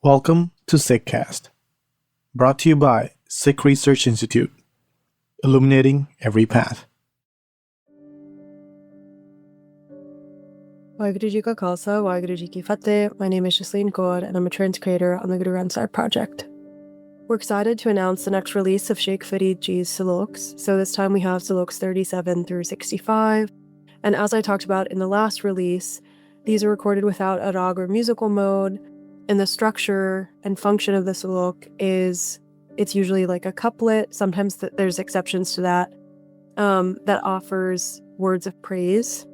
Welcome to Sikhcast, brought to you by Sikh Research Institute, illuminating every path. Waheguru Ji Ka Khalsa, Waheguru Ji Ki Fateh. My name is Jasleen Kaur, and I'm a trance creator on the Granth Sahib project. We're excited to announce the next release of Sheikh Farid Ji's Saloks. So this time we have Saloks 37 through 65. And as I talked about in the last release, these are recorded without a rag or musical mode. And the structure and function of the Salok is, it's usually like a couplet. Sometimes there's exceptions to that, that offers words of praise.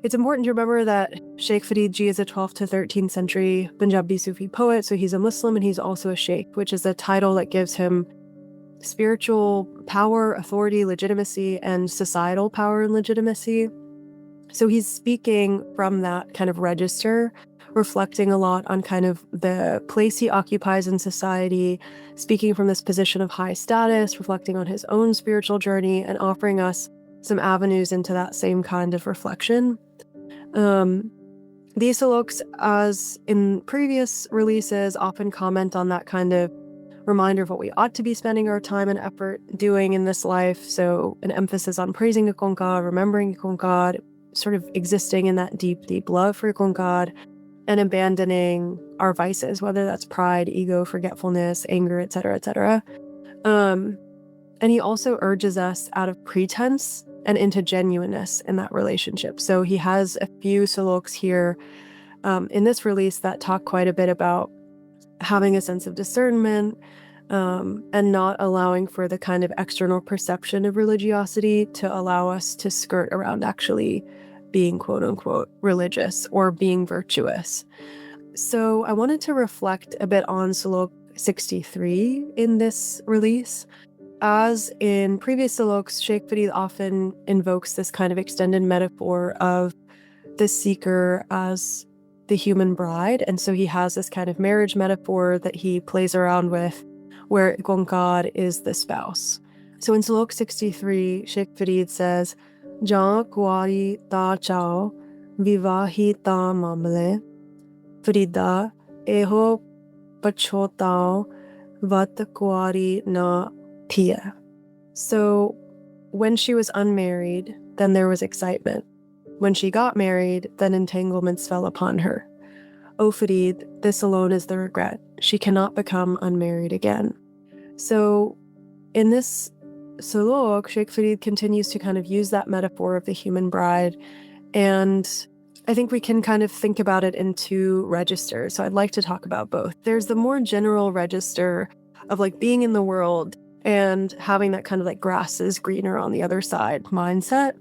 It's important to remember that Sheikh Farid Ji is a 12th to 13th century Punjabi Sufi poet, so he's a Muslim and he's also a Sheikh, which is a title that gives him spiritual power, authority, legitimacy, and societal power and legitimacy. So he's speaking from that kind of register, reflecting a lot on kind of the place he occupies in society, speaking from this position of high status, reflecting on his own spiritual journey, and offering us some avenues into that same kind of reflection. These saloks, as in previous releases, often comment on that kind of reminder of what we ought to be spending our time and effort doing in this life. So an emphasis on praising Ikon God, remembering Ikon God, sort of existing in that deep, deep love for Ikon God, and abandoning our vices, whether that's pride, ego, forgetfulness, anger, etc., etc. And he also urges us out of pretense and into genuineness in that relationship. So he has a few saloks here in this release that talk quite a bit about having a sense of discernment and not allowing for the kind of external perception of religiosity to allow us to skirt around actually being quote unquote religious or being virtuous. So I wanted to reflect a bit on Salok 63 in this release. As in previous Saloks, Sheikh Farid often invokes this kind of extended metaphor of the seeker as the human bride. And so he has this kind of marriage metaphor that he plays around with, where Ikon God is the spouse. So in Salok 63, Sheikh Farid says, Jan kuari ta chao, vivahi ta mamle, Farida, eho pachotao, vat kuari na tia. So when she was unmarried, then there was excitement. When she got married, then entanglements fell upon her. O Farid, this alone is the regret. She cannot become unmarried again. So in this Salok, Sheikh Farid continues to kind of use that metaphor of the human bride. And I think we can kind of think about it in two registers. So I'd like to talk about both. There's the more general register of like being in the world and having that kind of like grass is greener on the other side mindset.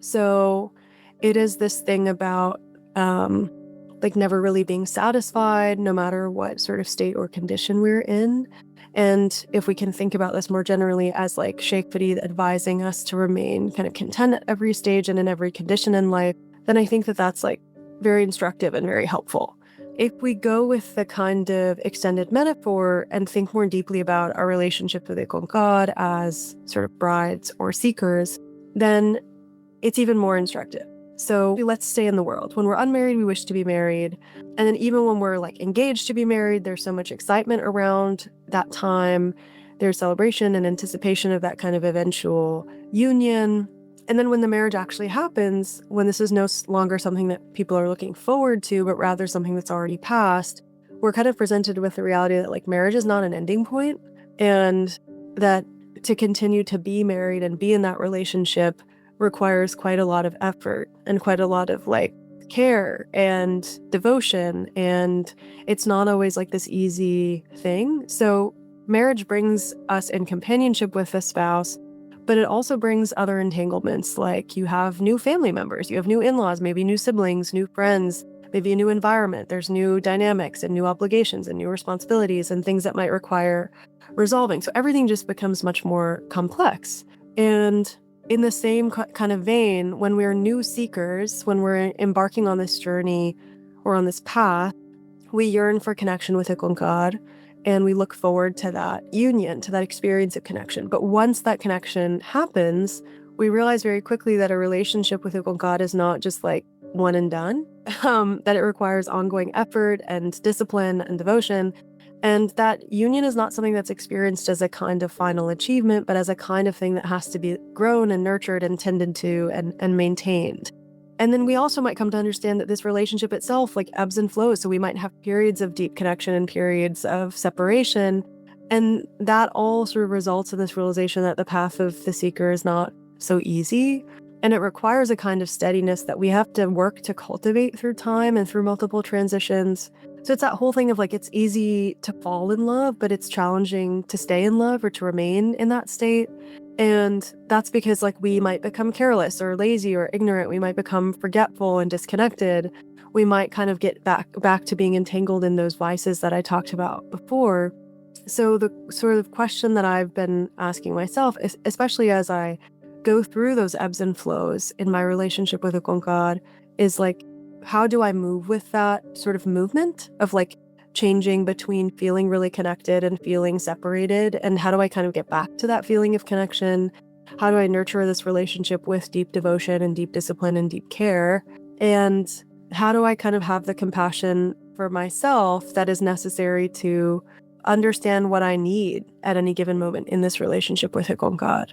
So it is this thing about like never really being satisfied, no matter what sort of state or condition we're in. And if we can think about this more generally as like Sheikh Farid advising us to remain kind of content at every stage and in every condition in life, then I think that that's like very instructive and very helpful. If we go with the kind of extended metaphor and think more deeply about our relationship with Ikon God as sort of brides or seekers, then it's even more instructive. So let's stay in the world. When we're unmarried, we wish to be married. And then even when we're like engaged to be married, there's so much excitement around that time. There's celebration and anticipation of that kind of eventual union. And then when the marriage actually happens, when this is no longer something that people are looking forward to, but rather something that's already passed, we're kind of presented with the reality that like marriage is not an ending point, and that to continue to be married and be in that relationship requires quite a lot of effort and quite a lot of like care and devotion. And it's not always like this easy thing. So marriage brings us in companionship with the spouse, but it also brings other entanglements. Like you have new family members, you have new in-laws, maybe new siblings, new friends, maybe a new environment. There's new dynamics and new obligations and new responsibilities and things that might require resolving. So everything just becomes much more complex. And in the same kind of vein, when we're new seekers, when we're embarking on this journey or on this path, we yearn for connection with Ikon God, and we look forward to that union, to that experience of connection. But once that connection happens, we realize very quickly that a relationship with Ikon God is not just like one and done, that it requires ongoing effort and discipline and devotion, and that union is not something that's experienced as a kind of final achievement, but as a kind of thing that has to be grown and nurtured and tended to and maintained. And then we also might come to understand that this relationship itself like ebbs and flows. So we might have periods of deep connection and periods of separation. And that all sort of results in this realization that the path of the seeker is not so easy. And it requires a kind of steadiness that we have to work to cultivate through time and through multiple transitions. So it's that whole thing of like, it's easy to fall in love, but it's challenging to stay in love or to remain in that state. And that's because like we might become careless or lazy or ignorant. We might become forgetful and disconnected. We might kind of get back to being entangled in those vices that I talked about before. So the sort of question that I've been asking myself, especially as I go through those ebbs and flows in my relationship with Ikonkar, is like, how do I move with that sort of movement of like changing between feeling really connected and feeling separated? And how do I kind of get back to that feeling of connection? How do I nurture this relationship with deep devotion and deep discipline and deep care? And how do I kind of have the compassion for myself that is necessary to understand what I need at any given moment in this relationship with Ikonkar,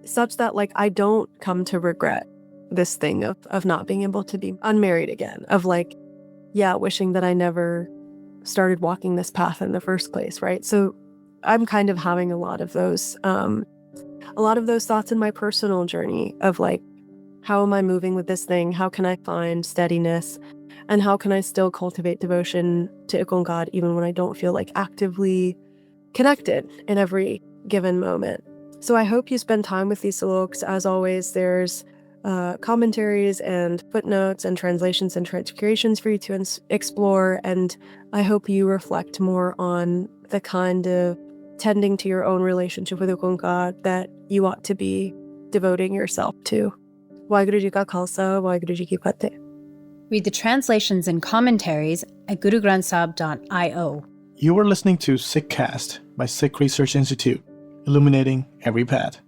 such that like I don't come to regret this thing of not being able to be unmarried again, of like, yeah, wishing that I never started walking this path in the first place, right? So I'm kind of having a lot of those thoughts in my personal journey of like, how am I moving with this thing? How can I find steadiness? And how can I still cultivate devotion to Ikonkar even when I don't feel like actively connected in every given moment? So I hope you spend time with these saloks. As always, there's commentaries and footnotes and translations and transcreations for you to explore. And I hope you reflect more on the kind of tending to your own relationship with Ikonkar that you ought to be devoting yourself to. Waheguru Ji Ka Khalsa, Waheguru Ji Ki Fateh. Read the translations and commentaries at gurugranthsahib.io. You were listening to Sikhcast by Sikh Research Institute, illuminating every path.